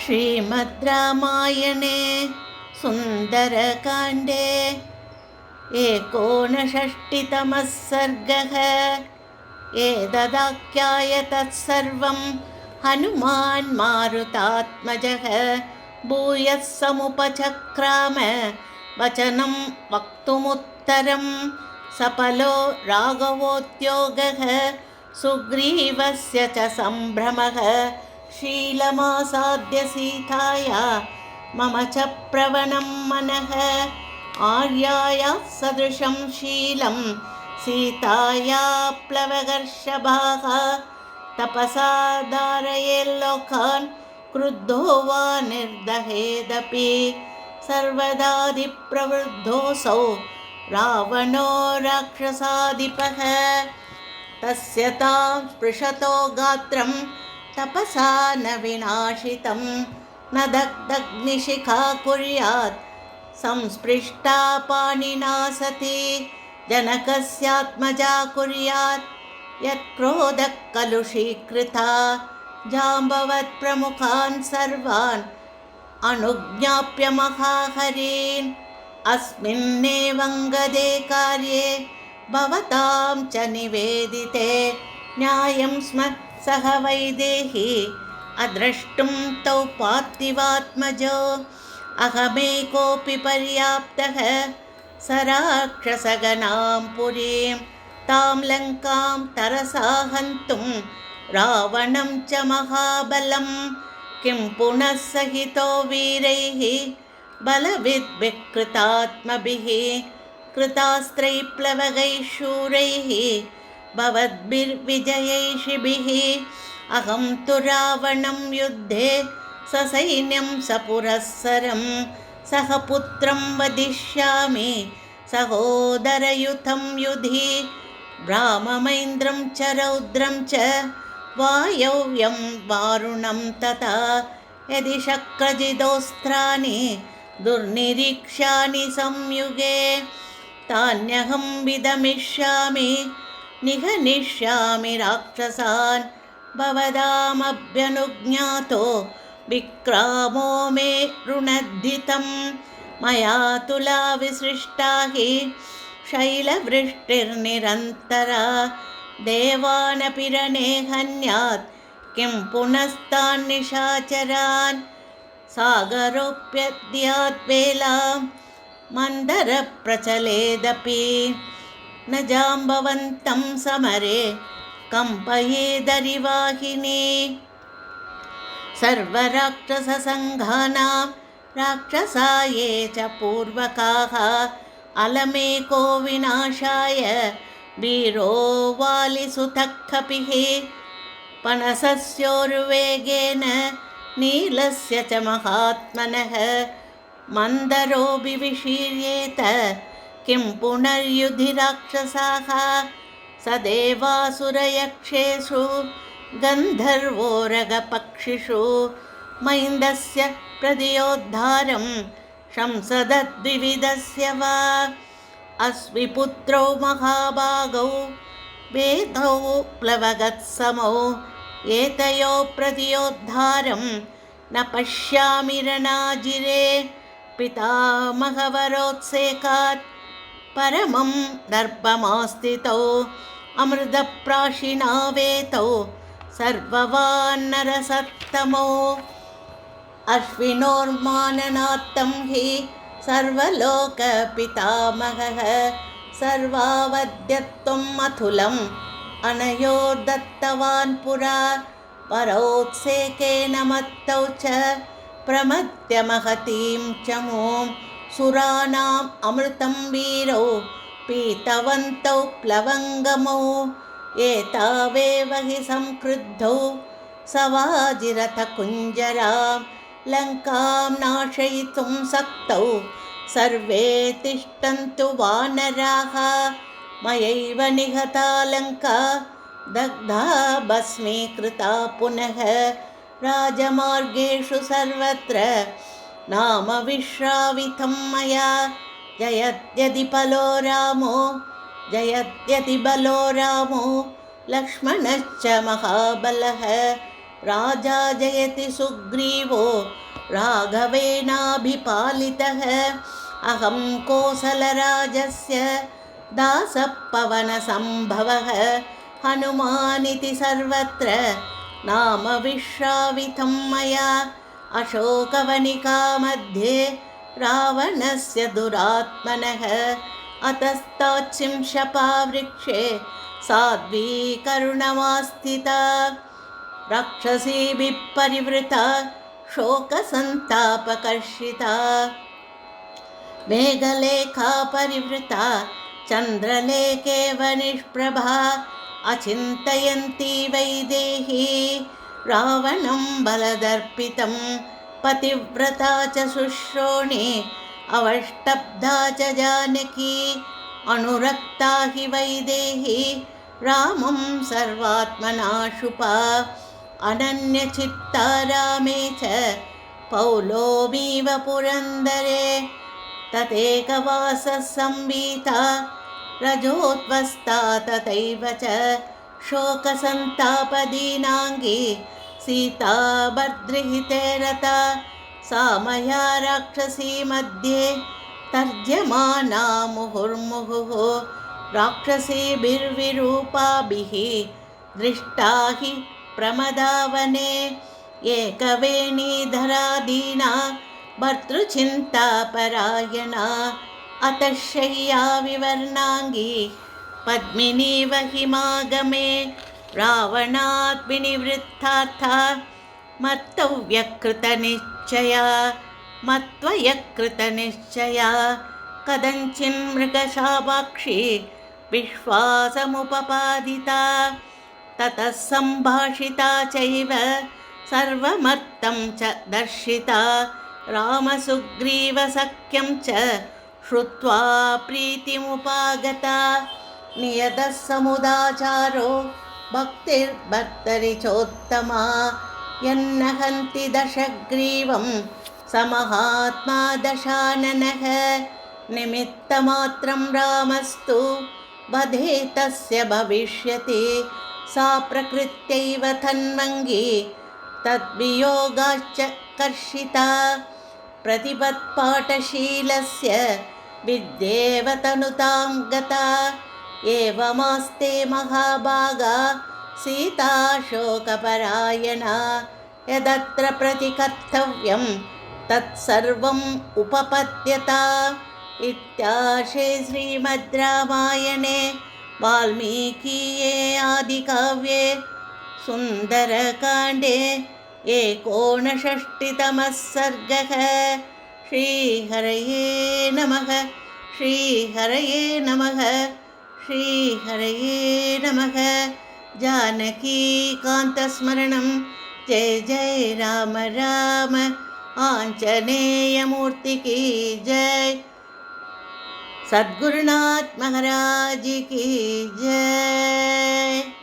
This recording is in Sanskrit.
श्रीमद् रामायणे सुन्दरकाण्डे 59तमः सर्गः। एतदाख्याय तत्सर्वं हनुमान् मारुतात्मजः भूयः समुपचक्राम वचनं वक्तुमुत्तरं सफलो राघवोद्योगः सुग्रीवस्य च सम्भ्रमः शीलमासाद्य सीताया मम च प्रवणं मनः आर्याया सदृशं शीलं सीताया प्लवगर्षभाः तपसा धारयेल्लोकान् क्रुद्धो वा निर्दहेदपि सर्वदाधिप्रवृद्धोऽसौ रावणो राक्षसाधिपः तस्य तां स्पृशतो गात्रं तपसा न विनाशितं न दग्धग्निशिखा कुर्यात् संस्पृष्टा पाणिना सती जनकस्यात्मजा कुर्यात् यत्क्रोधः कलुषीकृता जाम्बवत् प्रमुखान् सर्वान् अनुज्ञाप्य महाहरीन् अस्मिन्नेवङ्गदे कार्ये भवतां च निवेदिते न्यायं स्म सह वैदेही अद्रष्टुं तौ पार्थिवात्मजो अहमेकोऽपि पर्याप्तः स राक्षसगणां पुरीं तां लङ्कां तरसा हन्तुं रावणं च महाबलं किं पुनः सहितो वीरैः बलविद्विकृतात्मभिः कृतास्त्रैप्लवगैः शूरैः भवद्भिर्विजयैषिभिः अहं तु रावणं युद्धे ससैन्यं सपुरःसरं सह पुत्रं वदिष्यामि सहोदरयुतं युधि ब्राह्ममैन्द्रं च रौद्रं च वायव्यं वारुणं तथा यदि शक्रजिदोस्त्राणि दुर्निरीक्ष्यानि संयुगे तान्यहं विदमिष्यामि निघनिष्यामि राक्षसान् भवदामभ्यनुज्ञातो विक्रामो मे ऋणद्धितं मया तुला विसृष्टा हि शैलवृष्टिर्निरन्तरा देवानपि रणे हन्यात् किं पुनस्तान् निशाचरान् सागरोऽप्यद्याद्वेलां मन्दरप्रचलेदपि न जाम्बवन्तं समरे कम्पयेदरिवाहिनी सर्वराक्षससङ्घानां राक्षसा ये च पूर्वकाः अलमेको विनाशाय वीरो वालिसुतः कपिः पनसस्योर्वेगेन नीलस्य च महात्मनः मन्दरो विविशीर्येत किं पुनर्युधि राक्षसाः स देवासुरयक्षेषु गन्धर्वोरगपक्षिषु मैन्दस्य प्रदियोद्धारं शंसदद्विविधस्य वा अस्विपुत्रौ महाभागौ वेदौ प्लवगत्समौ एतयो प्रतियोद्धारं न पश्यामि रणाजिरे पितामहवरोत्सेकात् परमं दर्पमास्थितौ अमृतप्राशिना वेतौ सर्ववान्नरसत्तमौ अश्विनोर्माननात्तं हि सर्वलोकपितामहः सर्वावद्यत्वम् अतुलम् अनयो दत्तवान् पुरा परोत्सेकेन मत्तौ च प्रमत्य महतीं चमूं सुराणाम् अमृतं वीरौ पीतवन्तौ प्लवङ्गमौ एतावेव हि संक्रुद्धौ सवाजिरथकुञ्जरां लङ्कां नाशयितुं सक्तौ सर्वे तिष्ठन्तु वानराः मयैव निहता लङ्का दग्धा भस्मीकृता पुनः राजमार्गेषु सर्वत्र नाम विश्रावितं मया जयत्यदि बलो रामो लक्ष्मणश्च महाबलः राजा जयति सुग्रीवो राघवेनाभिपालितः अहं कोसलराजस्य दासः पवनसम्भवः हनुमानिति सर्वत्र नाम विश्रावितं मया अशोकवनिकामध्ये रावणस्य दुरात्मनः अतस्ताच्छिंशपावृक्षे साध्वी करुणमास्थिता राक्षसीभिः परिवृता शोकसन्तापकर्षिता मेघलेखा परिवृता चन्द्रलेखेव निष्प्रभा अचिन्तयन्ती वैदेही रावणं बलदर्पितं पतिव्रता च शुश्रोणी अवष्टब्धा च जानकी अनुरक्ता हि वैदेही रामं सर्वात्मना शुपा अनन्यचित्ता रामे च पौलोमीव पुरन्दरे तथैकवासः संवीता रजोत्वस्ता तथैव च शोकसन्तापदीनाङ्गी सीता भर्तृहिते रता सा मया राक्षसी मध्ये तर्ज्यमाना मुहुर्मुहुः राक्षसीभिर्विरूपाभिः दृष्टा हि प्रमदावने एकवेणीधरा दीना भर्तृचिन्तापरायणा अतः शय्या विवर्णाङ्गी पद्मिनीव हिमागमे रावणात्मनिवृत्तार्था मत्वयकृतनिश्चया कदञ्चिन्मृगशापाक्षी विश्वासमुपपादिता ततः सम्भाषिता चैव सर्वमर्थं च दर्शिता रामसुग्रीवसख्यं च श्रुत्वा प्रीतिमुपागता नियतः समुदाचारो भक्तिर्भर्तरिचोत्तमा यन्न हन्ति दशग्रीवं स महात्मा दशाननः निमित्तमात्रं रामस्तु वधे तस्य भविष्यति सा प्रकृत्यैव तन्वङ्गी तद्वियोगाच्च कर्षिता प्रतिपत्पाठशीलस्य विद्येव तनुतां गता एवमास्ते महाभागा सीता शोकपरायणा यदत्र प्रतिकर्तव्यं तत्सर्वम् उपपद्यता इत्यार्षे श्रीमद् रामायणे वाल्मीकीये आदिकाव्ये सुन्दरकाण्डे 59तमः सर्गः। श्रीहरये नमः। श्रीहरये नमः। श्रीहरये नमः। जानकीकान्तस्मरणं जय जय राम राम। आञ्जनेयमूर्ति की जय। सद्गुरुनाथ महाराज की जय।